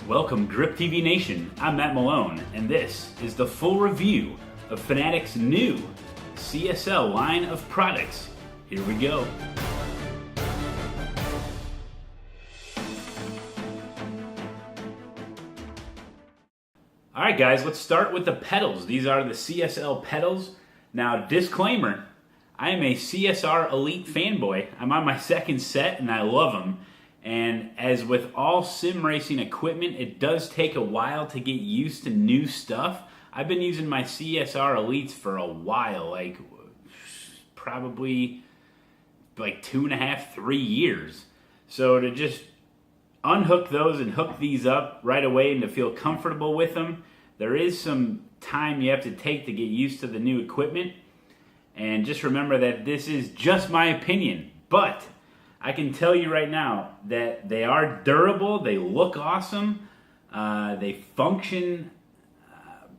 Welcome Grip TV Nation, I'm Matt Malone, and this is the full review of Fanatec's new CSL line of products. Here we go. Alright guys, let's start with the pedals. These are the CSL pedals. Now, disclaimer, I am a CSR Elite fanboy. I'm on my second set and I love them. And as with all sim racing equipment, it does take a while to get used to new stuff. I've been using my CSR Elites for a while, like probably like 2.5, 3 years. So to just unhook those and hook these up right away and to feel comfortable with them, there is some time you have to take to get used to the new equipment. And just remember that this is just my opinion, but I can tell you right now that they are durable, they look awesome, they function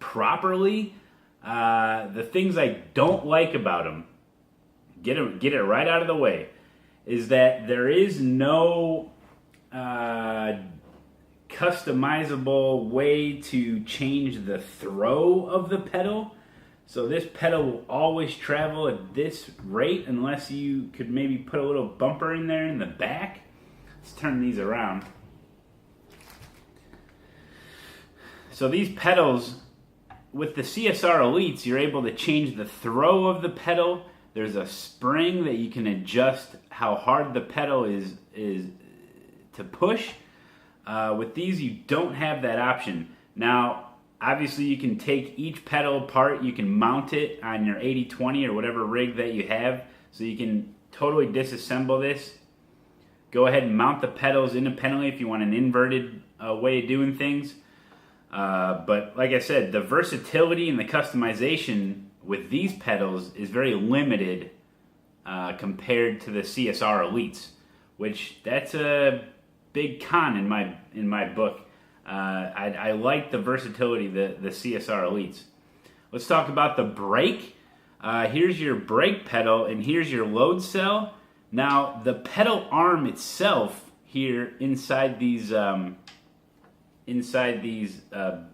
properly. The things I don't like about them, get it right out of the way, is that there is no customizable way to change the throw of the pedal. So this pedal will always travel at this rate unless you could maybe put a little bumper in there in the back. Let's turn these around. So these pedals, with the CSR Elites, you're able to change the throw of the pedal. There's a spring that you can adjust how hard the pedal is to push. With these, you don't have that option. Now, obviously, you can take each pedal apart. You can mount it on your 80/20 or whatever rig that you have. So you can totally disassemble this. Go ahead and mount the pedals independently if you want an inverted way of doing things. But like I said, the versatility and the customization with these pedals is very limited compared to the CSR Elites, which that's a big con in my book. I like the versatility, the CSR Elites. Let's talk about the brake. Here's your brake pedal, and here's your load cell. Now, the pedal arm itself here inside these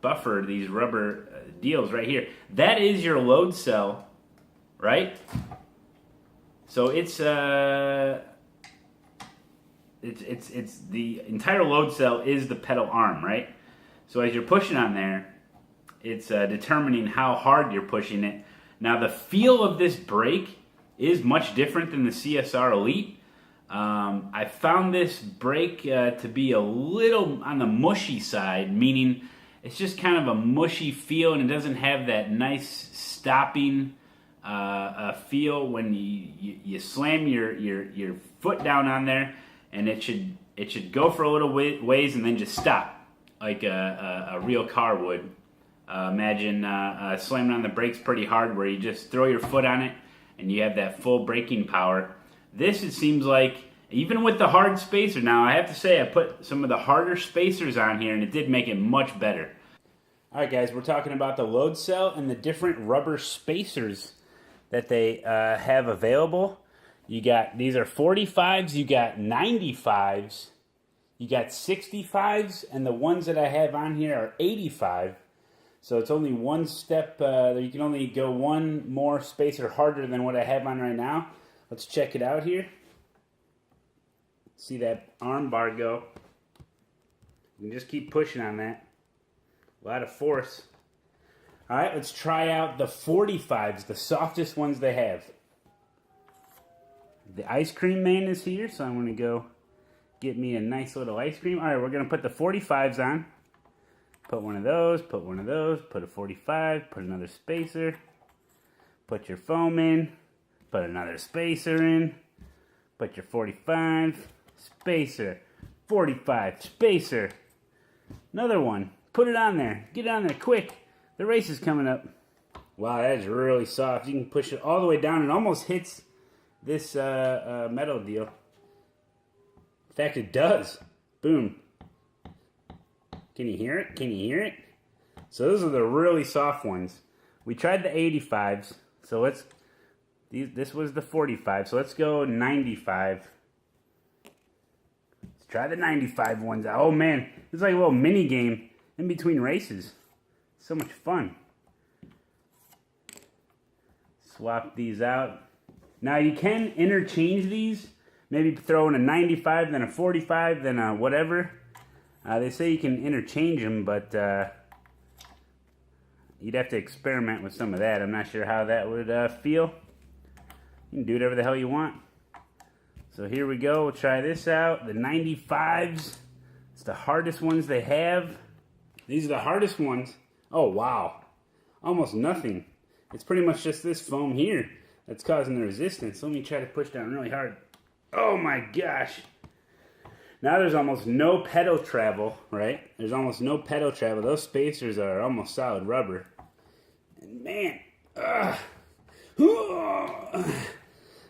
buffer, these rubber deals right here, that is your load cell, right? So it's the entire load cell is the pedal arm, right? So as you're pushing on there, it's determining how hard you're pushing it. Now the feel of this brake is much different than the CSR Elite. I found this brake to be a little on the mushy side, meaning it's just kind of a mushy feel and it doesn't have that nice stopping feel when you slam your foot down on there. And it should go for a little ways and then just stop, like a real car would. Imagine slamming on the brakes pretty hard where you just throw your foot on it and you have that full braking power. This, it seems like, even with the hard spacer, now I have to say I put some of the harder spacers on here and it did make it much better. Alright guys, we're talking about the load cell and the different rubber spacers that they have available. You got, these are 45s, you got 95s, you got 65s, and the ones that I have on here are 85. So it's only one step, you can only go one more spacer harder than what I have on right now. Let's check it out here. See that arm bar go. You can just keep pushing on that. A lot of force. Alright, let's try out the 45s, the softest ones they have. The ice cream man is here, so I'm going to go get me a nice little ice cream. All right, we're going to put the 45s on. Put one of those, put one of those, put a 45, put another spacer, put your foam in, put another spacer in, put your 45, spacer, 45, spacer, another one. Put it on there. Get it on there quick. The race is coming up. Wow, that is really soft. You can push it all the way down. It almost hits this metal deal. In fact, it does. Boom. Can you hear it? Can you hear it? So those are the really soft ones. We tried the 85s. So this was the 45. So let's go 95. Let's try the 95 ones out. Oh man, it's like a little mini game in between races. So much fun. Swap these out. Now you can interchange these. Maybe throw in a 95, then a 45, then a whatever. They say you can interchange them, but you'd have to experiment with some of that. I'm not sure how that would feel. You can do whatever the hell you want. So here we go. We'll try this out. The 95s. It's the hardest ones they have. These are the hardest ones. Oh, wow. Almost nothing. It's pretty much just this foam here that's causing the resistance. Let me try to push down really hard. Oh my gosh. Now there's almost no pedal travel, right? There's almost no pedal travel. Those spacers are almost solid rubber. And man,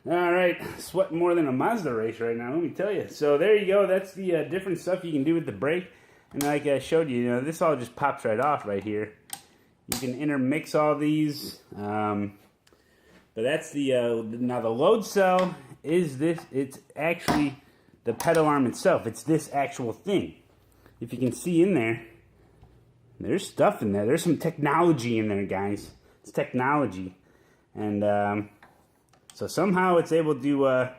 alright, sweating more than a Mazda race right now, let me tell you. So there you go, that's the different stuff you can do with the brake. And like I showed you, this all just pops right off right here. You can intermix all these. But that's now the load cell is this, it's actually the pedal arm itself. It's this actual thing. If you can see in there, there's stuff in there. There's some technology in there, guys. It's technology. And so somehow it's able to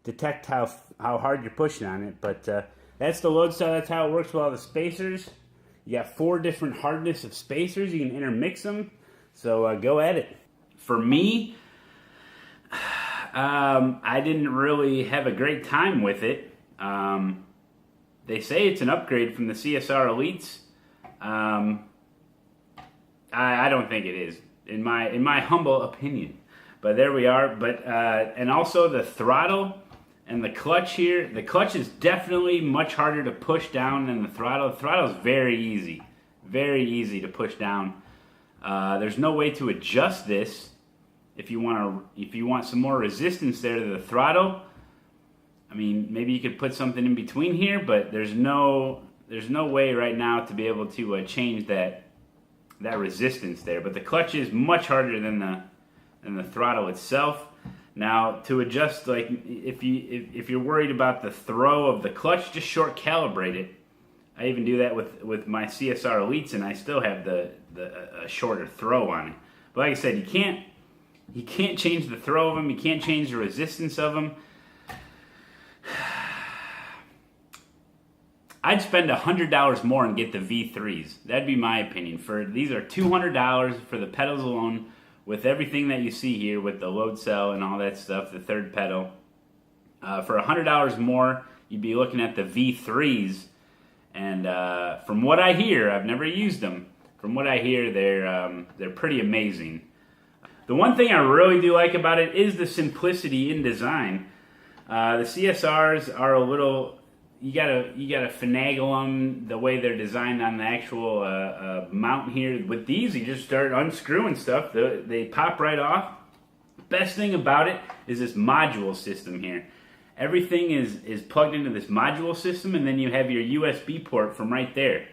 detect how hard you're pushing on it. But that's the load cell. That's how it works with all the spacers. You got 4 different hardness of spacers. You can intermix them. So go at it. For me, I didn't really have a great time with it. They say it's an upgrade from the CSR Elites. I don't think it is, in my humble opinion. But there we are. But and also the throttle and the clutch here. The clutch is definitely much harder to push down than the throttle. The throttle is very easy to push down. There's no way to adjust this. If you want some more resistance there to the throttle, I mean, maybe you could put something in between here, but there's no way right now to be able to change that resistance there. But the clutch is much harder than the throttle itself. Now, to adjust, like if you're worried about the throw of the clutch, just short calibrate it. I even do that with my CSR Elites, and I still have a shorter throw on it. But like I said, you can't change the throw of them. You can't change the resistance of them. I'd spend $100 more and get the V3s. That'd be my opinion. These are $200 for the pedals alone, with everything that you see here, with the load cell and all that stuff, the third pedal. For $100 more, you'd be looking at the V3s. And from what I hear, I've never used them. From what I hear, they're pretty amazing. The one thing I really do like about it is the simplicity in design. The CSRs are a little, you gotta finagle them the way they're designed on the actual mount here. With these, you just start unscrewing stuff. They pop right off. Best thing about it is this module system here. Everything is plugged into this module system, and then you have your USB port from right there.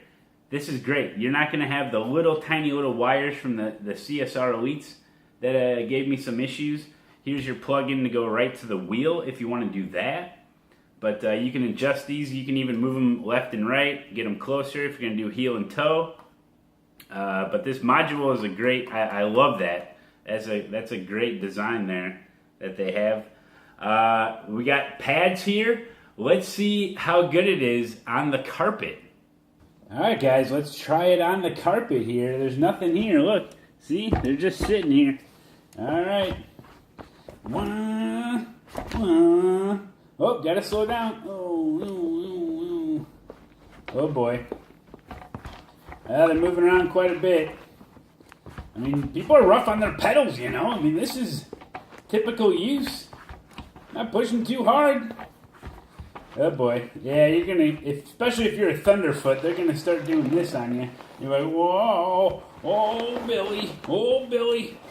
This is great. You're not going to have the tiny little wires from the CSR Elites that gave me some issues. Here's your plug-in to go right to the wheel if you want to do that. But you can adjust these. You can even move them left and right, get them closer if you're going to do heel and toe. But this module is a great, I love that. That's a great design there that they have. We got pads here. Let's see how good it is on the carpet. Alright guys, let's try it on the carpet here. There's nothing here, look. See, they're just sitting here. Alright. Oh, gotta slow down. Oh boy. They're moving around quite a bit. I mean, people are rough on their pedals, you know. I mean, this is typical use. Not pushing too hard. Oh boy. Yeah, you're gonna, especially if you're a Thunderfoot, they're gonna start doing this on you. You're like, whoa, oh Billy,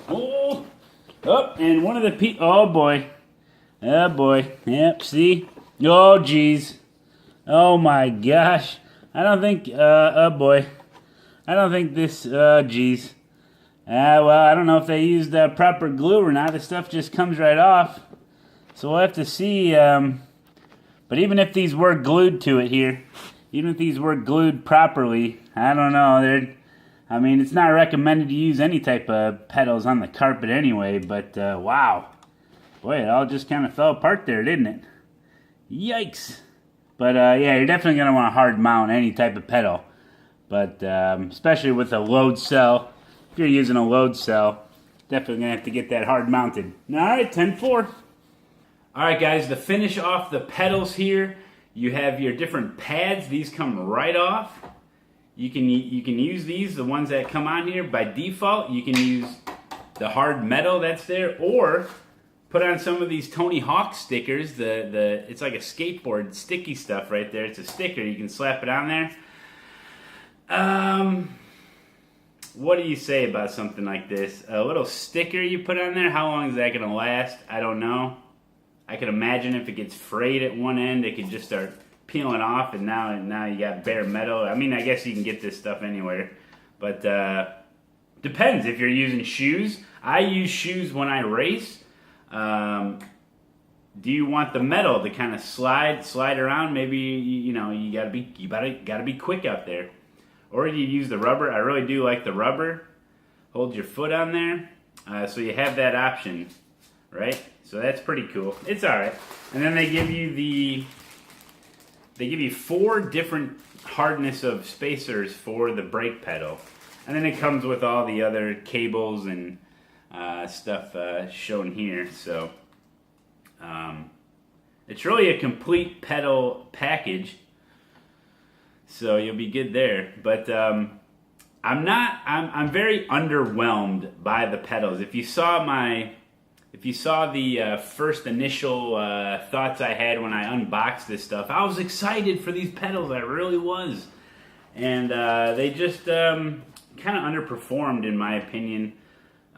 oh. Oh, and one of the people, oh boy. Yep, see? Oh geez. Oh my gosh. I don't think, oh boy. I don't think this, geez. Well, I don't know if they used proper glue or not. The stuff just comes right off. So we'll have to see. But even if these were glued to it here, even if these were glued properly, I don't know. I mean, it's not recommended to use any type of pedals on the carpet anyway, but wow. Boy, it all just kind of fell apart there, didn't it? Yikes. But yeah, you're definitely going to want to hard mount any type of pedal. But especially with a load cell, if you're using a load cell, definitely going to have to get that hard mounted. Alright, 10-4. Alright guys, to finish off the pedals here, you have your different pads. These come right off. You can use these, the ones that come on here. By default, you can use the hard metal that's there, or put on some of these Tony Hawk stickers. It's like a skateboard sticky stuff right there. It's a sticker. You can slap it on there. What do you say about something like this? A little sticker you put on there, how long is that going to last? I don't know. I could imagine if it gets frayed at one end, it could just start peeling off, and now you got bare metal. I mean, I guess you can get this stuff anywhere, but depends if you're using shoes. I use shoes when I race. Do you want the metal to kind of slide around? Maybe you gotta be quick out there, or you use the rubber. I really do like the rubber. Hold your foot on there, so you have that option, right? So that's pretty cool. It's all right. And then they give you 4 different hardness of spacers for the brake pedal, and then it comes with all the other cables and stuff shown here. So it's really a complete pedal package, so you'll be good there. But I'm very underwhelmed by the pedals. If you saw the first initial thoughts I had when I unboxed this stuff, I was excited for these pedals. I really was, and they just kind of underperformed in my opinion.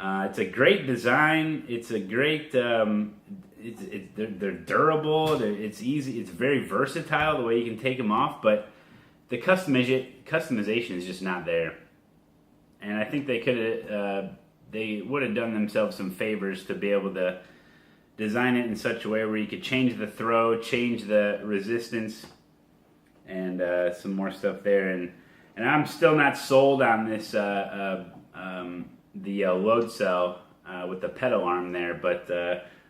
It's a great design. It's a great. They're durable. It's easy. It's very versatile the way you can take them off, but the customization is just not there. And I think they would have done themselves some favors to be able to design it in such a way where you could change the throw, change the resistance, and some more stuff there. And I'm still not sold on this. The load cell with the pedal arm there, but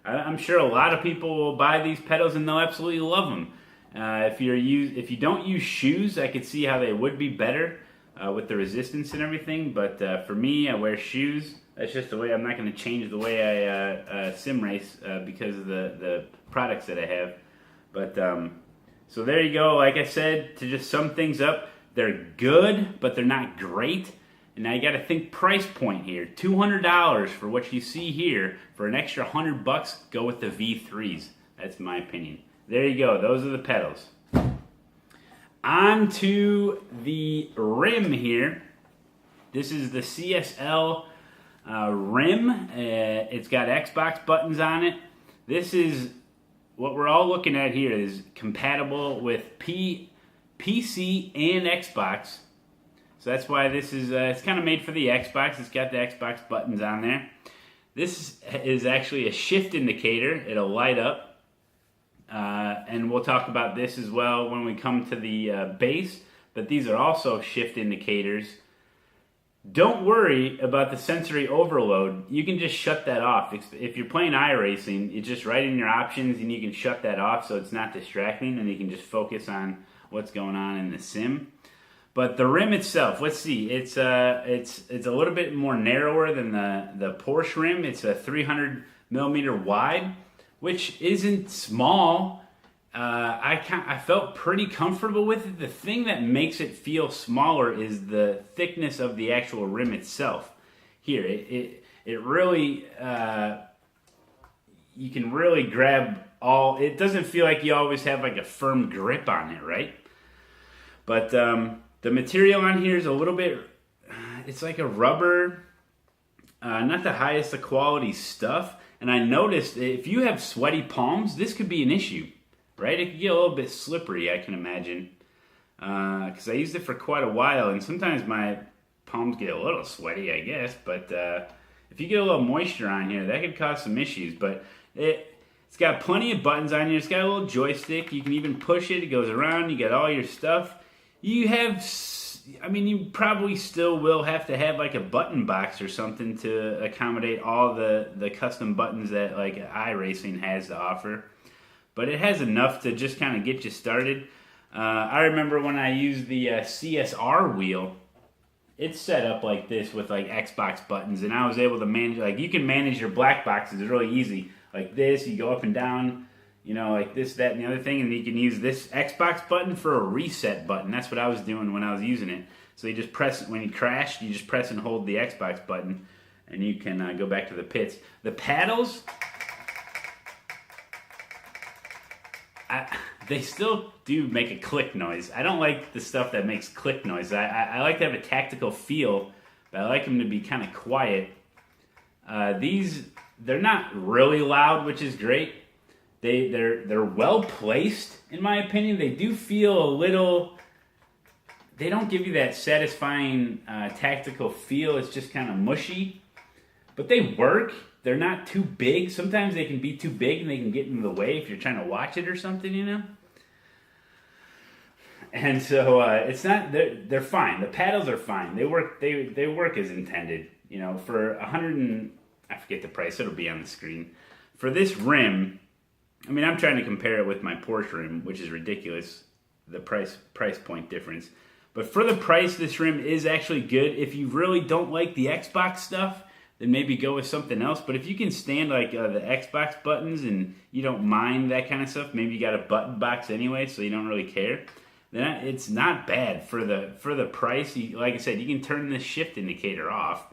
I'm sure a lot of people will buy these pedals and they'll absolutely love them. If you don't use shoes, I could see how they would be better with the resistance and everything. But for me, I wear shoes. That's just the way. I'm not going to change the way I sim race because of the products that I have. But so there you go. Like I said, to just sum things up, they're good, but they're not great. And now you got to think price point here. $200 for what you see here. For an extra $100, go with the V3s. That's my opinion. There you go. Those are the pedals. On to the rim here. This is the CSL rim. It's got Xbox buttons on it. This is what we're all looking at here is compatible with PC and Xbox. So that's why this is, it's kind of made for the Xbox. It's got the Xbox buttons on there. This is actually a shift indicator. It'll light up. And we'll talk about this as well when we come to the base. But these are also shift indicators. Don't worry about the sensory overload. You can just shut that off. If you're playing iRacing, it's just right in your options and you can shut that off so it's not distracting and you can just focus on what's going on in the sim. But the rim itself, let's see. It's a little bit more narrower than the Porsche rim. It's a 300 millimeter wide, which isn't small. I felt pretty comfortable with it. The thing that makes it feel smaller is the thickness of the actual rim itself. Here, it really you can really grab all. It doesn't feel like you always have like a firm grip on it, right? But the material on here is a little bit, it's like a rubber, not the highest of quality stuff. And I noticed if you have sweaty palms, this could be an issue, right? It could get a little bit slippery, I can imagine. Because I used it for quite a while, and sometimes my palms get a little sweaty, I guess. But if you get a little moisture on here, that could cause some issues. But It's got plenty of buttons on here. It's got a little joystick. You can even push it. It goes around. You got all your stuff. You have, I mean, you probably still will have to have like a button box or something to accommodate all the custom buttons that like iRacing has to offer. But it has enough to just kind of get you started. I remember when I used the CSR wheel, it's set up like this with like Xbox buttons, and I was able to manage, like you can manage your black boxes really easy. Like this, you go up and down, you know, like this, that, and the other thing, and you can use this Xbox button for a reset button. That's what I was doing when I was using it. So you just press, when you crash, you just press and hold the Xbox button, and you can go back to the pits. The paddles, they still do make a click noise. I don't like the stuff that makes click noise. I like to have a tactical feel, but I like them to be kind of quiet. These, they're not really loud, which is great. They're well placed, in my opinion. They do feel a little, they don't give you that satisfying tactical feel. It's just kind of mushy. But they work. They're not too big. Sometimes they can be too big and they can get in the way if you're trying to watch it or something, you know? And so it's not, they're fine. The paddles are fine. They work as intended. You know, for 100 and, I forget the price, it'll be on the screen. For this rim, I mean, I'm trying to compare it with my Porsche rim, which is ridiculous, the price point difference. But for the price, this rim is actually good. If you really don't like the Xbox stuff, then maybe go with something else. But if you can stand like the Xbox buttons and you don't mind that kind of stuff, maybe you got a button box anyway, so you don't really care, then it's not bad for the price. Like I said, you can turn this shift indicator off.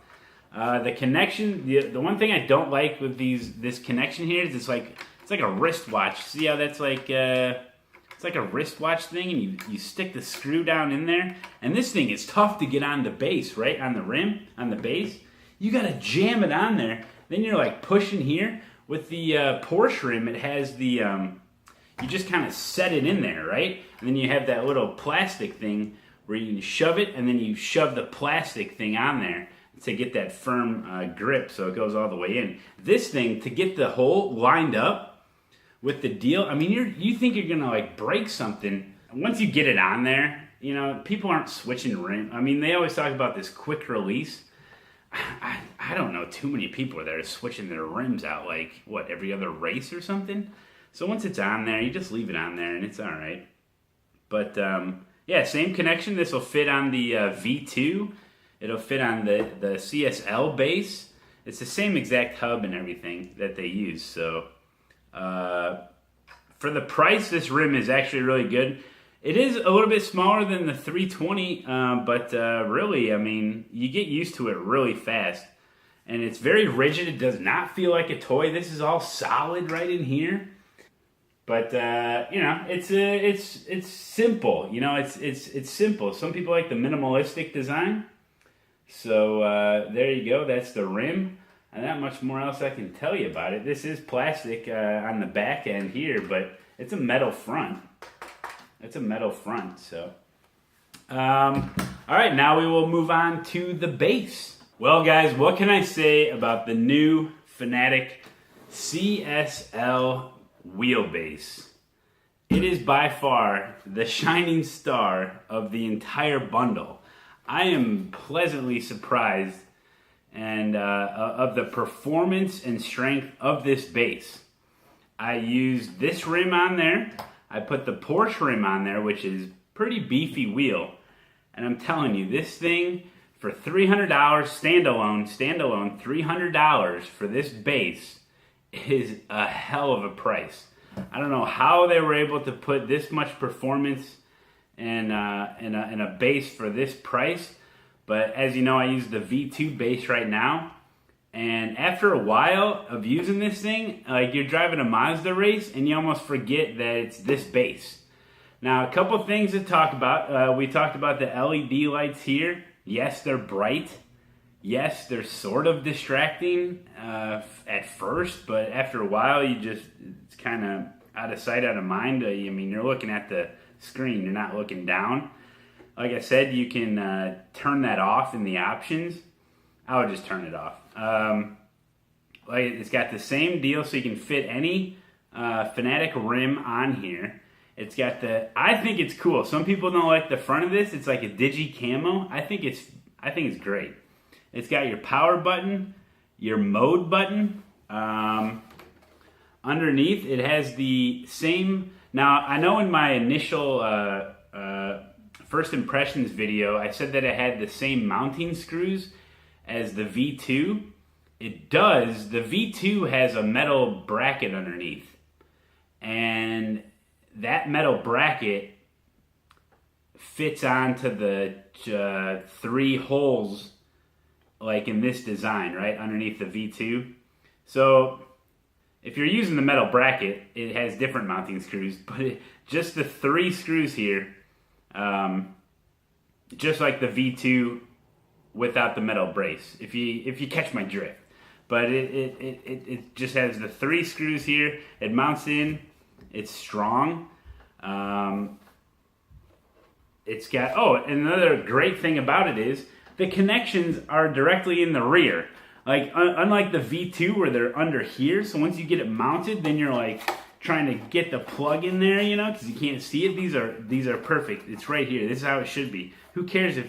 The connection, the one thing I don't like with this connection here is it's like a wristwatch. See how that's like it's like a wristwatch thing, and you stick the screw down in there. And this thing is tough to get on the base, right on the rim, on the base. You got to jam it on there. Then you're like pushing here. With the Porsche rim, it has the you just kind of set it in there, right? And then you have that little plastic thing where you can shove it, and then you shove the plastic thing on there to get that firm grip so it goes all the way in. This thing, to get the hole lined up with the deal, I mean, you think you're gonna like break something. Once you get it on there, you know, people aren't switching rim. I mean, they always talk about this quick release. I don't know too many people that are switching their rims out like, what, every other race or something? So once it's on there, you just leave it on there and it's all right. But yeah, same connection. This will fit on the V2. It'll fit on the CSL base. It's the same exact hub and everything that they use. So for the price, this rim is actually really good. It is a little bit smaller than the 320, but really, I mean, you get used to it really fast. And it's very rigid. It does not feel like a toy. This is all solid right in here. But you know, it's simple. You know, it's simple. Some people like the minimalistic design. So there you go. That's the rim. And not much more else I can tell you about it. This is plastic on the back end here, but it's a metal front. It's a metal front. So, all right. Now we will move on to the base. Well, guys, what can I say about the new Fanatec CSL wheelbase? It is by far the shining star of the entire bundle. I am pleasantly surprised and of the performance and strength of this base. I used this rim on there. I put the Porsche rim on there, which is pretty beefy wheel. And I'm telling you, this thing for $300 standalone, $300 for this base is a hell of a price. I don't know how they were able to put this much performance in a base for this price, but as you know, I use the V2 base right now, and after a while of using this thing, like you're driving a Mazda race and you almost forget that it's this base. Now, a couple things to talk about. We talked about the LED lights here. Yes, they're bright. Yes, they're sort of distracting at first, but after a while, it's kind of out of sight, out of mind. I mean, you're looking at the screen, you're not looking down. Like I said, you can turn that off in the options. I would just turn it off. Like it's got the same deal, so you can fit any Fanatec rim on here. It's got I think it's cool. Some people don't like the front of this. It's like a digi camo. I think it's great. It's got your power button, your mode button. Underneath, it has the same. Now, I know in my initial first impressions video, I said that it had the same mounting screws as the V2. It does. The V2 has a metal bracket underneath. And that metal bracket fits onto the 3 holes, like in this design, right, underneath the V2. So if you're using the metal bracket, it has different mounting screws, but just the 3 screws here, just like the V2 without the metal brace, if you catch my drift. But it just has the 3 screws here. It mounts in. It's strong. It's got, another great thing about it is the connections are directly in the rear. Like, unlike the V2 where they're under here, so once you get it mounted, then you're like trying to get the plug in there, you know, because you can't see it. These are perfect. It's right here. This is how it should be. Who cares if,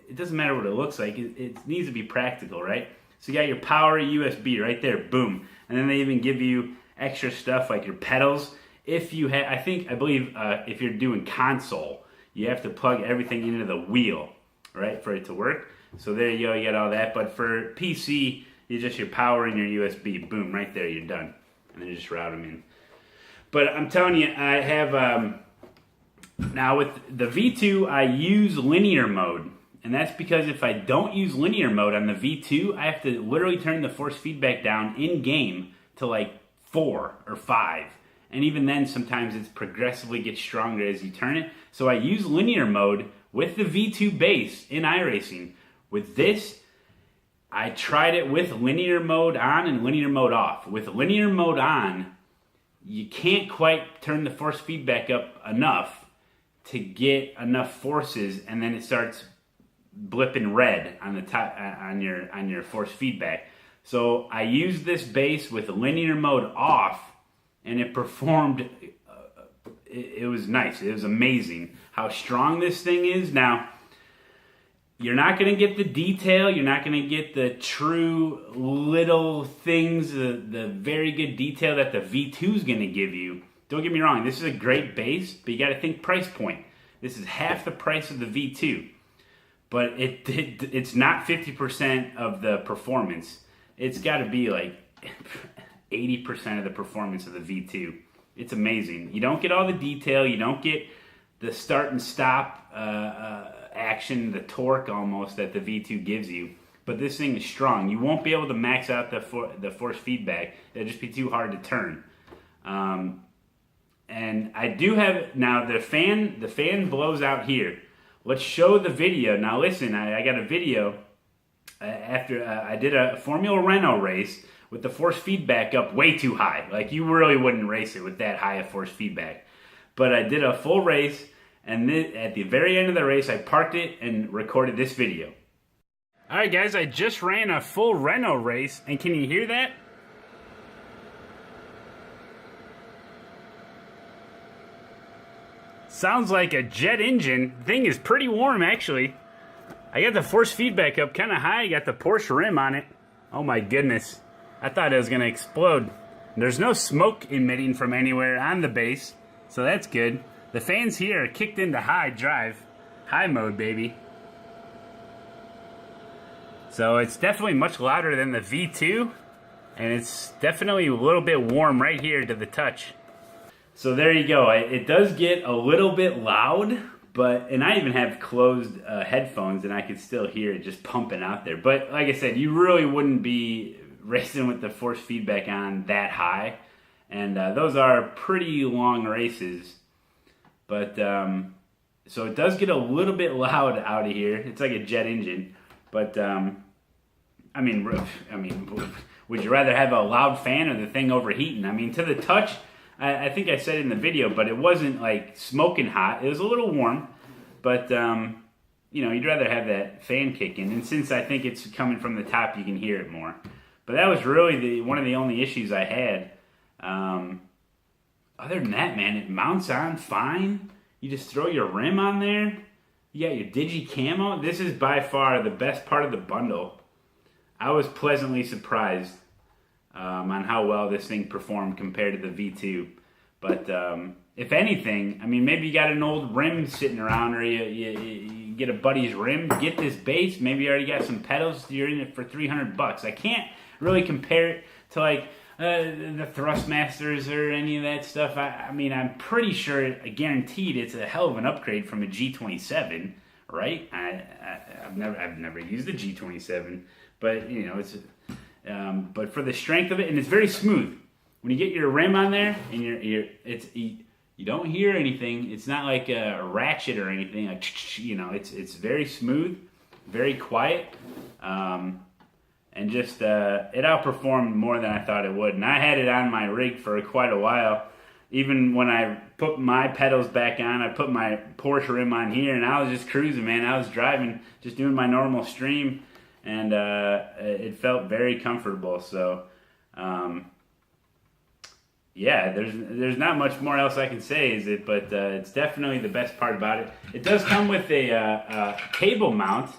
it doesn't matter what it looks like. It needs to be practical, right? So you got your power USB right there, boom. And then they even give you extra stuff like your pedals. If you have, I believe if you're doing console, you have to plug everything into the wheel, right, for it to work. So there you go, you got all that. But for PC, you just your power and your USB, boom, right there, you're done. And then you just route them in. But I'm telling you, I have, now with the V2, I use linear mode. And that's because if I don't use linear mode on the V2, I have to literally turn the force feedback down in-game to like 4 or 5. And even then, sometimes it progressively gets stronger as you turn it. So I use linear mode with the V2 base in iRacing. With this, I tried it with linear mode on and linear mode off. With linear mode on, you can't quite turn the force feedback up enough to get enough forces, and then it starts blipping red on the top on your force feedback. So I used this base with linear mode off, and it performed. It was nice. It was amazing how strong this thing is. Now, you're not going to get the detail. You're not going to get the true little things, the very good detail that the V2 is going to give you. Don't get me wrong. This is a great base, but you got to think price point. This is half the price of the V2. But it's not 50% of the performance. It's got to be like 80% of the performance of the V2. It's amazing. You don't get all the detail. You don't get the start and stop action, the torque almost that the V2 gives you. But this thing is strong. You won't be able to max out the force feedback. It'll just be too hard to turn. And I do have, now the fan blows out here. Let's show the video. Now listen, I got a video after I did a Formula Renault race with the force feedback up way too high. Like, you really wouldn't race it with that high of force feedback. But I did a full race, and at the very end of the race, I parked it and recorded this video. Alright guys, I just ran a full Renault race, and can you hear that? Sounds like a jet engine. Thing is pretty warm, actually. I got the force feedback up kind of high. I got the Porsche rim on it. Oh my goodness. I thought it was going to explode. There's no smoke emitting from anywhere on the base, so that's good. The fans here are kicked into high drive. High mode, baby. So it's definitely much louder than the V2, and it's definitely a little bit warm right here to the touch. So there you go. It does get a little bit loud, and I even have closed headphones, and I could still hear it just pumping out there. But like I said, you really wouldn't be racing with the force feedback on that high, and those are pretty long races. But so it does get a little bit loud out of here. It's like a jet engine, but I mean, would you rather have a loud fan or the thing overheating? I mean, to the touch. I think I said it in the video, but it wasn't like smoking hot. It was a little warm, but you know, you'd rather have that fan kicking. And since I think it's coming from the top, you can hear it more. But that was really one of the only issues I had. other than that, man, it mounts on fine. You just throw your rim on there. You got your Digi Camo. This is by far the best part of the bundle. I was pleasantly surprised on how well this thing performed compared to the V2. But if anything, I mean, maybe you got an old rim sitting around, or you get a buddy's rim, get this base. Maybe you already got some pedals. You're in it for $300. I can't really compare it to like the Thrustmasters or any of that stuff. I mean, I'm pretty sure, guaranteed, it's a hell of an upgrade from a G27, right? I've never used the G27, but you know, it's but for the strength of it, and it's very smooth. When you get your rim on there, and you don't hear anything. It's not like a ratchet or anything. Like, you know, it's very smooth, very quiet. And just it outperformed more than I thought it would. And I had it on my rig for quite a while. Even when I put my pedals back on, I put my Porsche rim on here, and I was just cruising, man. I was driving, just doing my normal stream, and it felt very comfortable. So, yeah, there's not much more else I can say, is it? But it's definitely the best part about it. It does come with a table mount.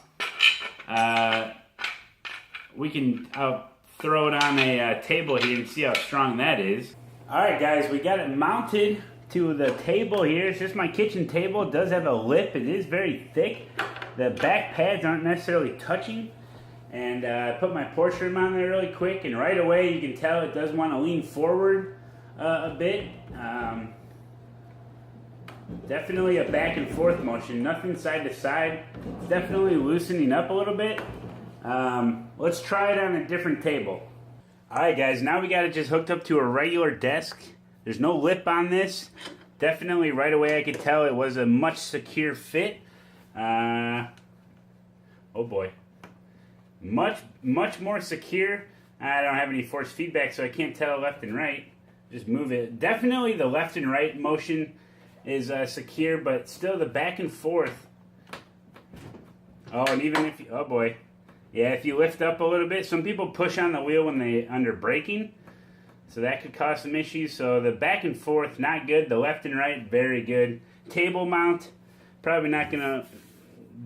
I'll throw it on a table here and see how strong that is. Alright guys, we got it mounted to the table here. It's just my kitchen table. It does have a lip. It is very thick. The back pads aren't necessarily touching. And I put my Porsche rim on there really quick, and right away you can tell it does want to lean forward a bit. Definitely a back and forth motion, nothing side to side. It's definitely loosening up a little bit. Let's try it on a different table. Alright guys, now we got it just hooked up to a regular desk. There's no lip on this. Definitely right away I could tell it was a much secure fit. Oh boy. Much more secure. I don't have any force feedback, so I can't tell left and right. Just move it. Definitely the left and right motion is secure, but still the back and forth. Oh, and even if you, oh boy. Yeah, if you lift up a little bit, some people push on the wheel when they under braking, so that could cause some issues. So the back and forth, not good. The left and right, very good. Table mount, probably not gonna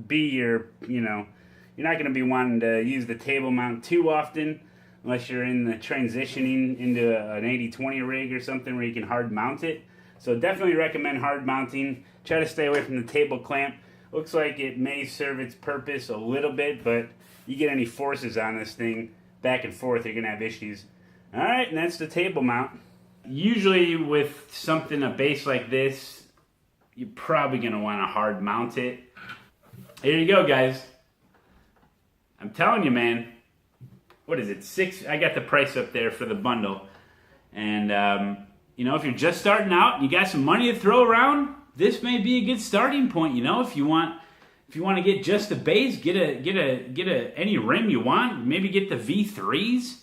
be your, you know, you're not gonna be wanting to use the table mount too often, unless you're in the transitioning into an 80-20 rig or something where you can hard mount it. So definitely recommend hard mounting. Try to stay away from the table clamp. Looks like it may serve its purpose a little bit, but you get any forces on this thing back and forth, you're gonna have issues. Alright, and that's the table mount. Usually with something, a base like this, you're probably gonna wanna hard mount it. Here you go, guys. I'm telling you, man. What is it? I got the price up there for the bundle. And you know, if you're just starting out, you got some money to throw around, this may be a good starting point, you know, if you want to get just the base, get any rim you want, maybe get the V3s.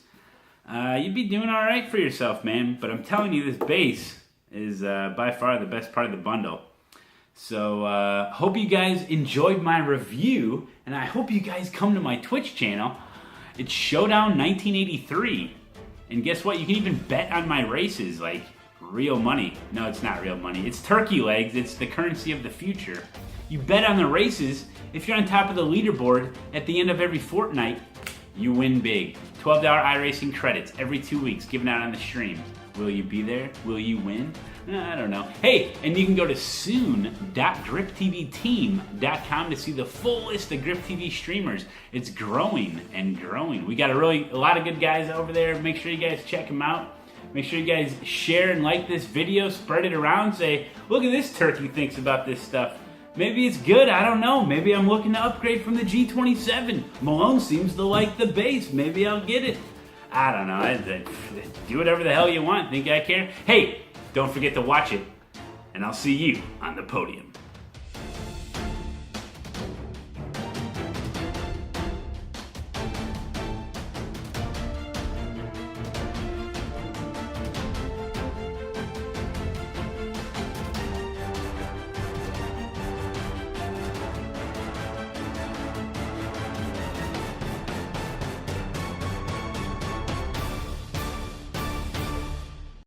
You'd be doing all right for yourself, man. But I'm telling you, this base is by far the best part of the bundle. So hope you guys enjoyed my review, and I hope you guys come to my Twitch channel. It's Showdown 1983, and guess what? You can even bet on my races, like real money. No, it's not real money. It's turkey legs. It's the currency of the future. You bet on the races. If you're on top of the leaderboard at the end of every fortnight, you win big. $12 iRacing credits every 2 weeks given out on the stream. Will you be there? Will you win? I don't know. Hey, and you can go to soon.griptvteam.com to see the full list of Grip TV streamers. It's growing and growing. We got a lot of good guys over there. Make sure you guys check them out. Make sure you guys share and like this video. Spread it around. Say, look at this turkey thinks about this stuff. Maybe it's good, I don't know. Maybe I'm looking to upgrade from the G27. Malone seems to like the base. Maybe I'll get it. I don't know. Do whatever the hell you want. Think I care? Hey, don't forget to watch it, and I'll see you on the podium.